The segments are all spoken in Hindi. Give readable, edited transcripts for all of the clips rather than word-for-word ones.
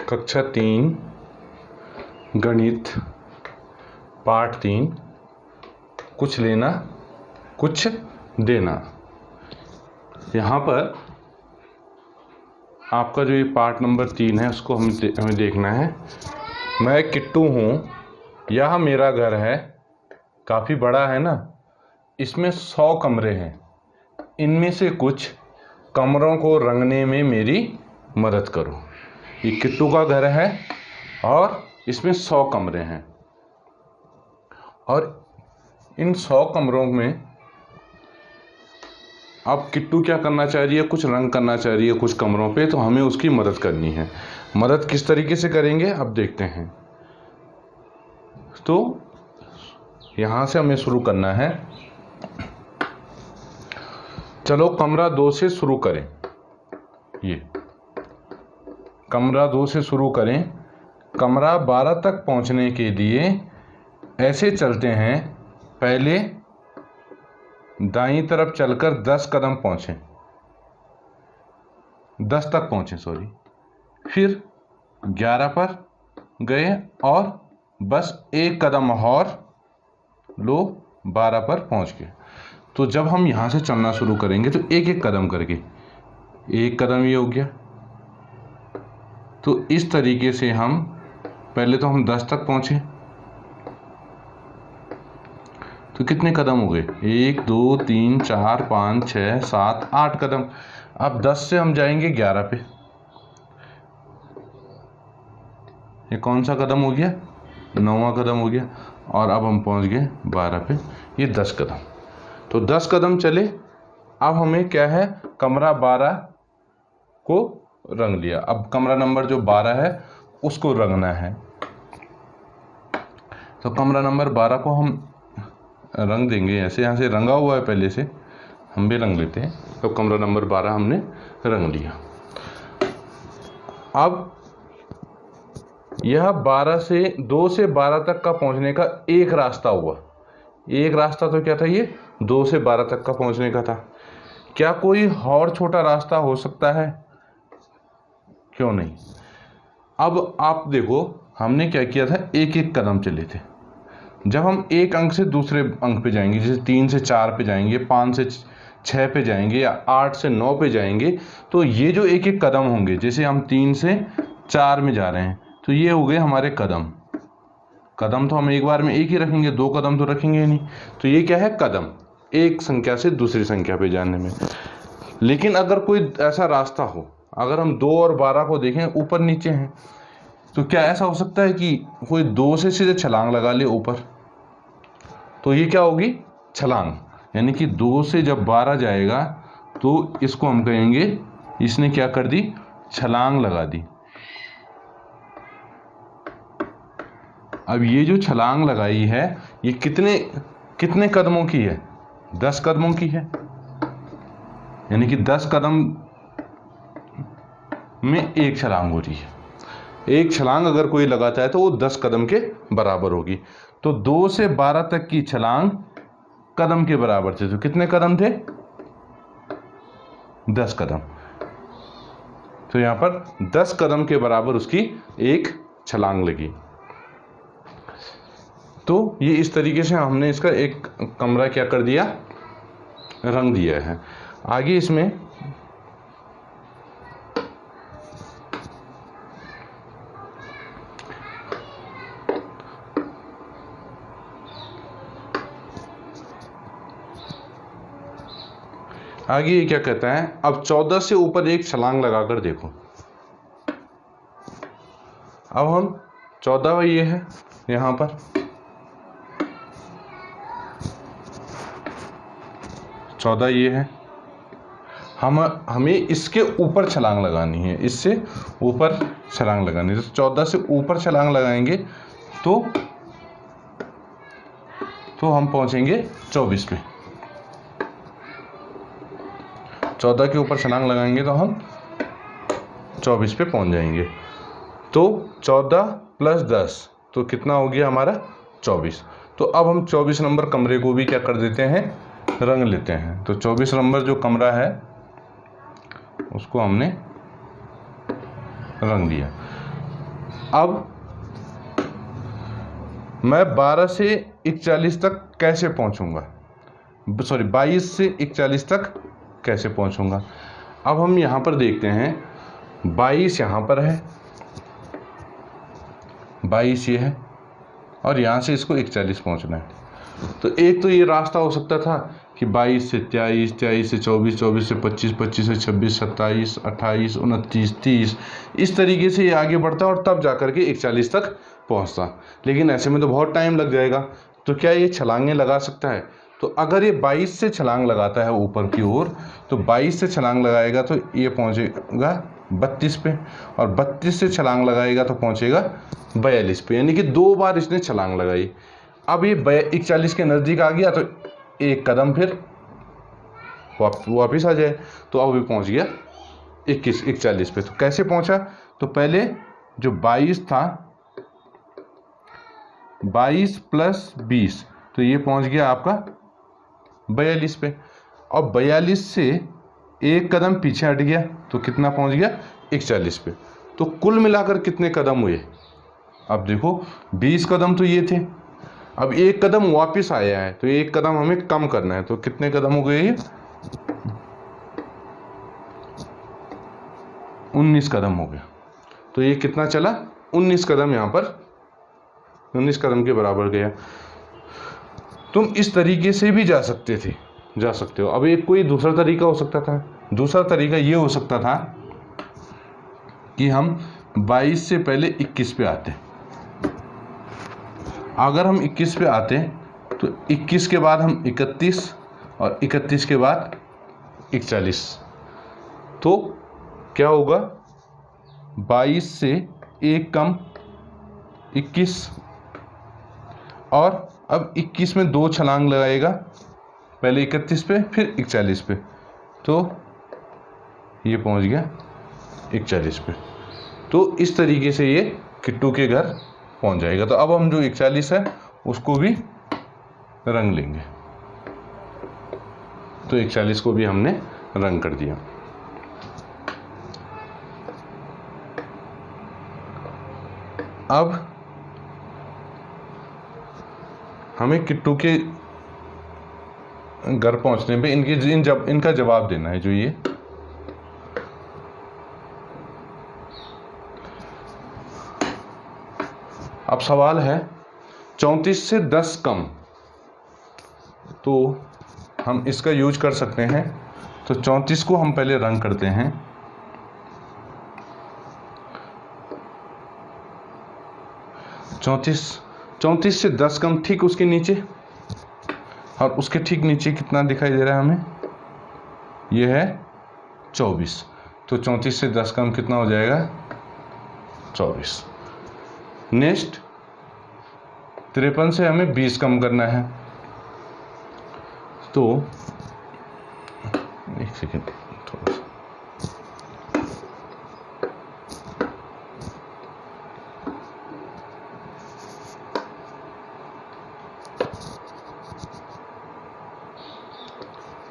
कक्षा 3 गणित पाठ 3 कुछ लेना कुछ देना। यहाँ पर आपका जो ये पाठ नंबर 3 है उसको हमें देखना है। मैं किट्टू हूँ, यह मेरा घर है, काफ़ी बड़ा है ना। इसमें 100 कमरे हैं, इनमें से कुछ कमरों को रंगने में मेरी मदद करो। ये किट्टू का घर है और इसमें 100 कमरे हैं और इन 100 कमरों में अब किट्टू क्या करना चाह रही है, कुछ रंग करना चाह रही है कुछ कमरों पे, तो हमें उसकी मदद करनी है। मदद किस तरीके से करेंगे अब देखते हैं। तो यहाँ से हमें शुरू करना है। चलो कमरा 2 से शुरू करें। ये कमरा 2 से शुरू करें। कमरा 12 तक पहुंचने के लिए ऐसे चलते हैं। पहले दाईं तरफ चलकर 10 कदम पहुंचे, 10 तक पहुंचे सॉरी, फिर 11 पर गए और बस 1 कदम और लो 12 पर पहुंच गए। तो जब हम यहाँ से चलना शुरू करेंगे तो एक एक कदम करके, 1 कदम ये हो गया। तो इस तरीके से हम पहले तो हम 10 तक पहुंचे, तो कितने कदम हो गए, 1 2 3 4 5 6 7 8 कदम। अब 10 से हम जाएंगे 11 पे, ये कौन सा कदम हो गया, 9वां कदम हो गया। और अब हम पहुंच गए 12 पे, ये 10 कदम। तो 10 कदम चले। अब हमें क्या है, कमरा 12 को रंग लिया। अब कमरा नंबर जो 12 है उसको रंगना है। तो कमरा नंबर 12 को हम रंग देंगे ऐसे, यहाँ से रंगा हुआ है पहले से, हम भी रंग लेते हैं। तो कमरा नंबर 12 हमने रंग लिया। अब यह 2 से 12 तक का पहुंचने का एक रास्ता हुआ। एक रास्ता तो क्या था, ये 2 से 12 तक का पहुंचने का था। क्या कोई और छोटा रास्ता हो सकता है, क्यों नहीं। अब आप देखो हमने क्या किया था, एक एक कदम चले थे। जब हम एक अंक से दूसरे अंक पे जाएंगे, जैसे 3 से 4 पे जाएंगे, 5 से 6 पे जाएंगे या 8 से 9 पे जाएंगे, तो ये जो एक एक कदम होंगे, जैसे हम 3 से 4 में जा रहे हैं तो ये हो गए हमारे कदम। कदम तो हम एक बार में एक ही रखेंगे, 2 कदम तो रखेंगे ही नहीं। तो ये क्या है, कदम, एक संख्या से दूसरी संख्या पे जाने में। लेकिन अगर कोई ऐसा रास्ता हो, अगर हम 2 और 12 को देखें ऊपर नीचे हैं, तो क्या ऐसा हो सकता है कि कोई 2 से सीधे छलांग लगा ले ऊपर, तो ये क्या होगी, छलांग। यानी कि 2 से जब 12 जाएगा तो इसको हम कहेंगे इसने क्या कर दी, छलांग लगा दी। अब ये जो छलांग लगाई है ये कितने कदमों की है, 10 कदमों की है। यानी कि 10 कदम में एक छलांग हो रही है। एक छलांग अगर कोई लगाता है तो वो 10 कदम के बराबर होगी। तो 2 से 12 तक की छलांग कदम के बराबर थे। तो कितने कदम थे, 10 कदम। तो यहां पर 10 कदम के बराबर उसकी एक छलांग लगी। तो ये इस तरीके से हमने इसका एक कमरा क्या कर दिया, रंग दिया है। आगे इसमें आगे ये क्या कहता है, अब 14 से ऊपर एक छलांग लगाकर देखो। अब हम 14वां ये है, यहां पर 14 ये है, हमें इसके ऊपर छलांग लगानी है, इससे ऊपर छलांग लगानी है। तो 14 से ऊपर छलांग लगाएंगे तो हम पहुंचेंगे 24 पे। 14 के ऊपर छलांग लगाएंगे तो हम 24 पे पहुंच जाएंगे। तो 14 प्लस 10 तो कितना हो गया हमारा, 24। तो अब हम 24 नंबर कमरे को भी क्या कर देते हैं, रंग लेते हैं। तो 24 नंबर जो कमरा है उसको हमने रंग दिया। अब मैं 12 से 41 तक कैसे पहुंचूंगा, सॉरी 22 से 41 तक कैसे पहुंचूंगा। अब हम यहां पर देखते हैं, 22 यहां पर है, 22 ये है, और यहां से इसको 41 पहुंचना है। तो एक तो ये रास्ता हो सकता था कि 22 से 23, 23 से 24, 24 से 25, 25 से 26, 27, 28, 29, 30, इस तरीके से ये आगे बढ़ता और तब जाकर के 41 तक पहुंचता। लेकिन ऐसे में तो बहुत टाइम लग जाएगा। तो क्या ये छलांगें लगा सकता है? तो अगर ये 22 से छलांग लगाता है ऊपर की ओर, तो 22 से छलांग लगाएगा तो ये पहुंचेगा 32 पे, और 32 से छलांग लगाएगा तो पहुंचेगा 42 पे, यानी कि 2 बार इसने छलांग लगाई। अब ये 41 के नज़दीक आ गया तो एक कदम फिर वापिस आ जाए, तो अब ये पहुंच गया 41 पे। तो कैसे पहुंचा? तो पहले जो 22 था, 22 प्लस 20, तो ये पहुंच गया आपका 42 पे, और 42 से एक कदम पीछे हट गया तो कितना पहुंच गया? 41 पे। तो कुल मिलाकर कितने कदम हुए? अब देखो 20 कदम तो ये थे, अब एक कदम वापस आया है तो एक कदम हमें कम करना है, तो कितने कदम हो गए? ये 19 कदम हो गया। तो ये कितना चला? 19 कदम, यहाँ पर 19 कदम के बराबर गया। तुम इस तरीके से भी जा सकते हो। अब एक कोई दूसरा तरीका हो सकता था। दूसरा तरीका ये हो सकता था कि हम 22 से पहले 21 पे आते। अगर हम 21 पे आते तो 21 के बाद हम 31, और 31 के बाद 41, तो क्या होगा? 22 से एक कम 21, और अब 21 में 2 छलांग लगाएगा, पहले 31 पे फिर 41 पे, तो ये पहुंच गया 41 पे। तो इस तरीके से ये किट्टू के घर पहुंच जाएगा। तो अब हम जो 41 है उसको भी रंग लेंगे। तो 41 को भी हमने रंग कर दिया। अब हमें किट्टू के घर पहुंचने पे इनका जवाब देना है। जो ये अब सवाल है 34 से 10 कम, तो हम इसका यूज कर सकते हैं। तो 34 को हम पहले रंग करते हैं। चौंतीस से 10 कम, ठीक उसके नीचे, और उसके ठीक नीचे कितना दिखाई दे रहा है हमें? ये है 24। तो 34 से 10 कम कितना हो जाएगा? 24। नेक्स्ट 53 से हमें 20 कम करना है। तो एक सेकेंड, थोड़ा सा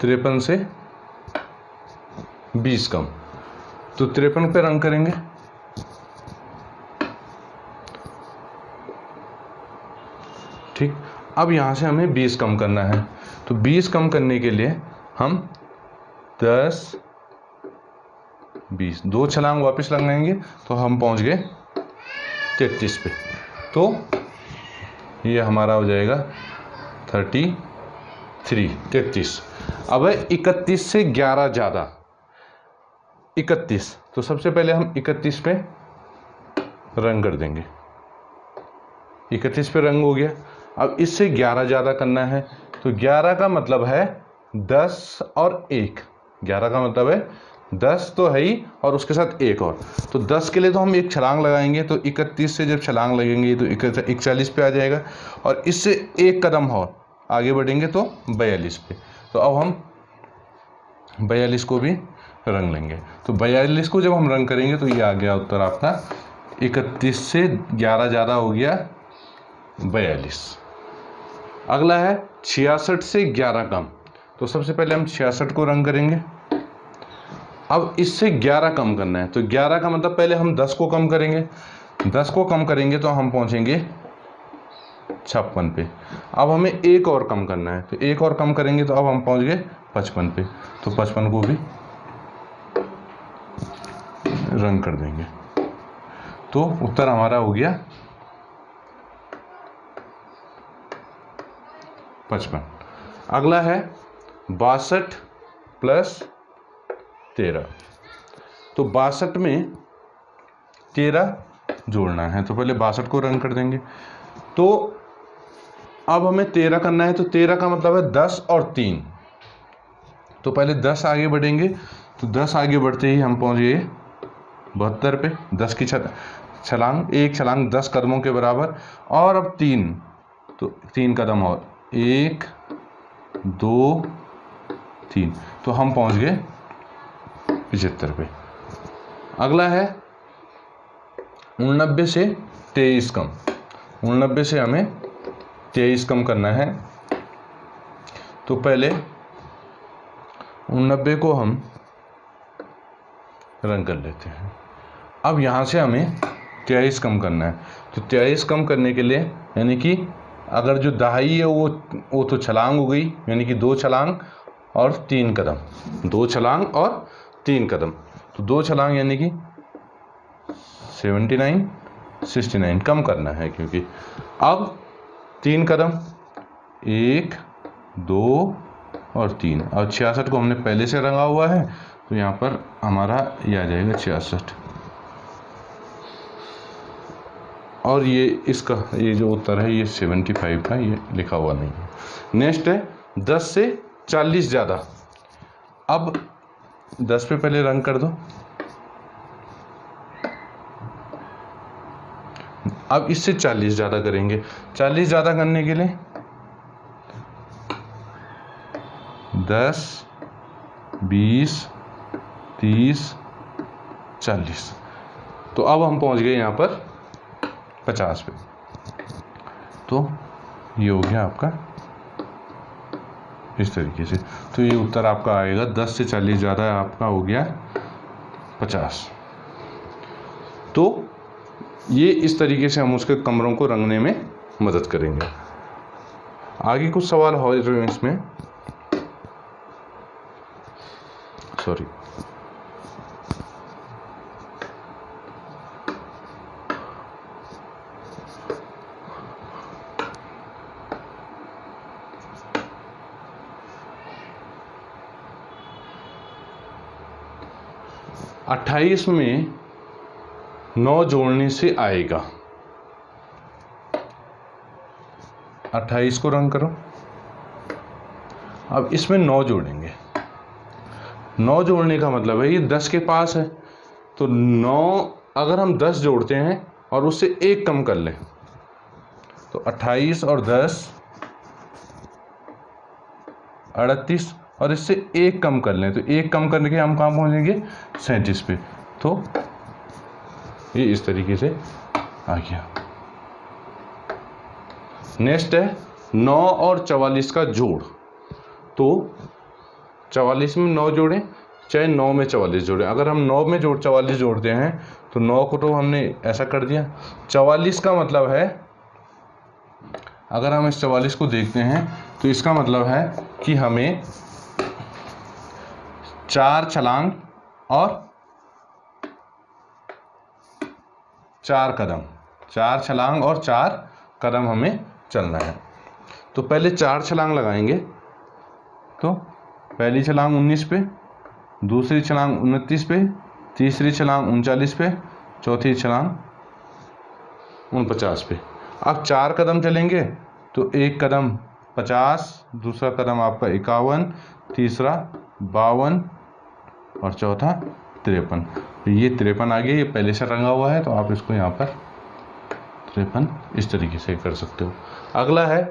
53 से 20 कम, तो 53 पे रंग करेंगे। ठीक, अब यहां से हमें 20 कम करना है। तो 20 कम करने के लिए हम 10, 20, 2 छलांग वापस लगाएंगे तो हम पहुंच गए 33 पे। तो ये हमारा हो जाएगा 33। अब है 31 से 11 ज़्यादा, 31। तो सबसे पहले हम 31 पे रंग कर देंगे। 31 पे रंग हो गया। अब इससे 11 ज़्यादा करना है। तो 11 का मतलब है 10 और 1। 11 का मतलब है 10 तो है ही, और उसके साथ 1 और। तो 10 के लिए तो हम एक छलांग लगाएंगे। तो 31 से जब छलांग लगेंगे तो 41 पे आ जाएगा, और इससे एक कदम और आगे बढ़ेंगे तो 42 पे। तो अब हम 42 को भी रंग लेंगे। तो 42 को जब हम रंग करेंगे तो ये आ गया उत्तर आपका 31 से 11 ज़्यादा हो गया 42। अगला है 66 से 11 कम। तो सबसे पहले हम 66 को रंग करेंगे। अब इससे 11 कम करना है। तो 11 का मतलब पहले हम 10 को कम करेंगे। 10 को कम करेंगे तो हम पहुंचेंगे 56 पे। अब हमें एक और कम करना है, तो एक और कम करेंगे तो अब हम पहुंच गए 55 पे। तो 55 को भी रंग कर देंगे। तो उत्तर हमारा हो गया 55। अगला है 62 प्लस 13। तो 62 में 13 जोड़ना है, तो पहले 62 को रंग कर देंगे। तो अब हमें 13 करना है, तो 13 का मतलब है 10 और 3। तो पहले 10 आगे बढ़ेंगे, तो 10 आगे बढ़ते ही हम पहुंच गए 72 पे। 10 की छलांग, एक छलांग 10 कदमों के बराबर। और अब 3, तो 3 कदम और, 1 2 3, तो हम पहुंच गए 75 पे। अगला है 89 से 23 कम। 89 से हमें 23 कम करना है। तो पहले 89 को हम रंग कर लेते हैं। अब यहाँ से हमें 23 कम करना है। तो 23 कम करने के लिए, यानी कि अगर जो दहाई है वो तो छलांग हो गई, यानी कि 2 छलांग और 3 कदम, 2 छलांग और 3 कदम। तो 2 छलांग यानी कि 79, 69 कम करना है, क्योंकि अब 3 कदम, 1 2 और 3। और 66 को हमने पहले से रंगा हुआ है, तो यहाँ पर हमारा ये आ जाएगा 66। और ये इसका ये जो उत्तर है ये 75 का, ये लिखा हुआ नहीं है। नेक्स्ट है 10 से 40 ज़्यादा। अब 10 पे पहले रंग कर दो। अब इससे 40 ज़्यादा करेंगे। 40 ज़्यादा करने के लिए 10 20 30 40। तो अब हम पहुंच गए यहाँ पर 50 पे। तो ये हो गया आपका इस तरीके से। तो ये उत्तर आपका आएगा 10 से 40 ज़्यादा आपका हो गया 50। तो ये इस तरीके से हम उसके कमरों को रंगने में मदद करेंगे। आगे कुछ सवाल हो इसमें, सॉरी, अट्ठाईस में 9 जोड़ने से आएगा। 28 को रंग करो। अब इसमें 9 जोड़ेंगे। 9 जोड़ने का मतलब है ये 10 के पास है, तो 9 अगर हम 10 जोड़ते हैं और उससे 1 कम कर लें, तो 28 और 10 38, और इससे 1 कम कर लें, तो 1 कम करने के हम कहाँ पहुँचेंगे 37 पे। तो ये इस तरीके से आ गया। नेक्स्ट है 9 और 44 का जोड़। तो 44 में 9 जोड़ें चाहे 9 में 44 जोड़ें। अगर हम 9 में 44 जोड़ते हैं तो 9 को तो हमने ऐसा कर दिया। 44 का मतलब है, अगर हम इस 44 को देखते हैं तो इसका मतलब है कि हमें 4 छलांग और 4 कदम, 4 छलांग और 4 कदम हमें चलना है। तो पहले 4 छलांग लगाएंगे। तो पहली छलांग 19 पे, दूसरी छलांग 29 पे, तीसरी छलांग 39 पे, चौथी छलांग 49 पे। अब 4 कदम चलेंगे, तो एक कदम 50, दूसरा कदम आपका 51, तीसरा 52 और चौथा 53। तो ये 53 आ गया। ये पहले से रंगा हुआ है, तो आप इसको यहाँ पर 53 इस तरीके से कर सकते हो। अगला है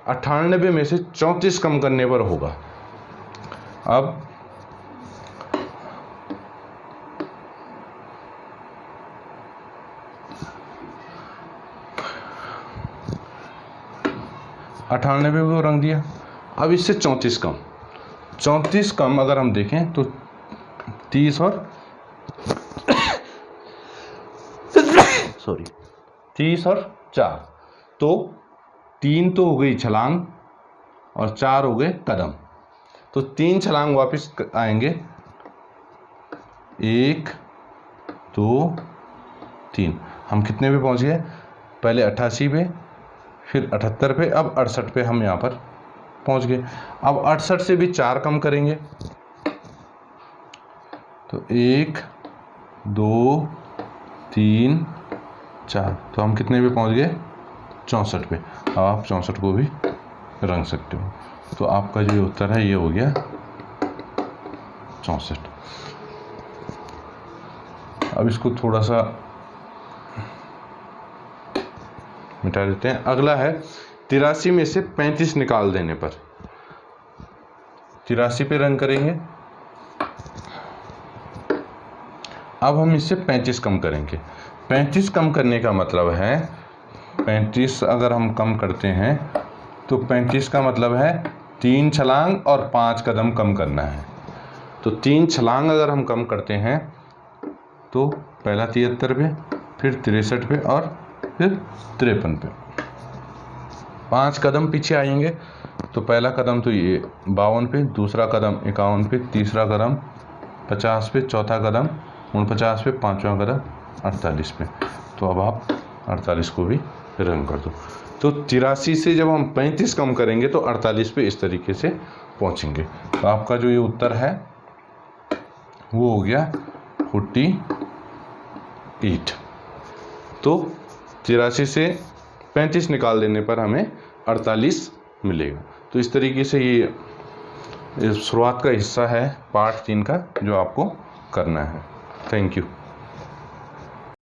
98 में से 34 कम करने पर होगा। अब अठानवे को रंग दिया। अब इससे 34 कम, 34 कम अगर हम देखें तो 30 और 30 और 4, तो 3 तो हो गई छलांग और 4 हो गए कदम। तो 3 छलांग वापस आएंगे, 1 2 3। हम कितने पे पहुंच गए? पहले 88 पे, फिर 78 पे, अब 68 पे हम यहाँ पर पहुंच गए। अब 68 से भी 4 कम करेंगे, तो 1 2 3 4, तो हम कितने पे पहुंच गए? 64 पे। अब आप 64 को भी रंग सकते हो। तो आपका जो उत्तर है ये हो गया 64। अब इसको थोड़ा सा मिटा देते हैं। अगला है 83 में से 35 निकाल देने पर। 83 पे रंग करेंगे, अब हम इससे 35 कम करेंगे। 35 कम करने का मतलब है, 35 अगर हम कम करते हैं तो 35 का मतलब है 3 छलांग और 5 कदम कम करना है। तो 3 छलांग अगर हम कम करते हैं तो पहला 73 पे, फिर 63 पे और फिर 53 पे। 5 कदम पीछे आएंगे, तो पहला कदम तो ये 52 पे, दूसरा कदम 51 पे, तीसरा कदम 50 पे, चौथा कदम 49 पे, पाँचवा कदम 48 पे। तो अब आप 48 को भी रंग कर दो। तो 83 से जब हम 35 कम करेंगे तो 48 पे इस तरीके से पहुंचेंगे। तो आपका जो ये उत्तर है वो हो गया 48। तो 83 से 35 निकाल देने पर हमें 48 मिलेगा। तो इस तरीके से ये शुरुआत का हिस्सा है पार्ट 3 का, जो आपको करना है। Thank you.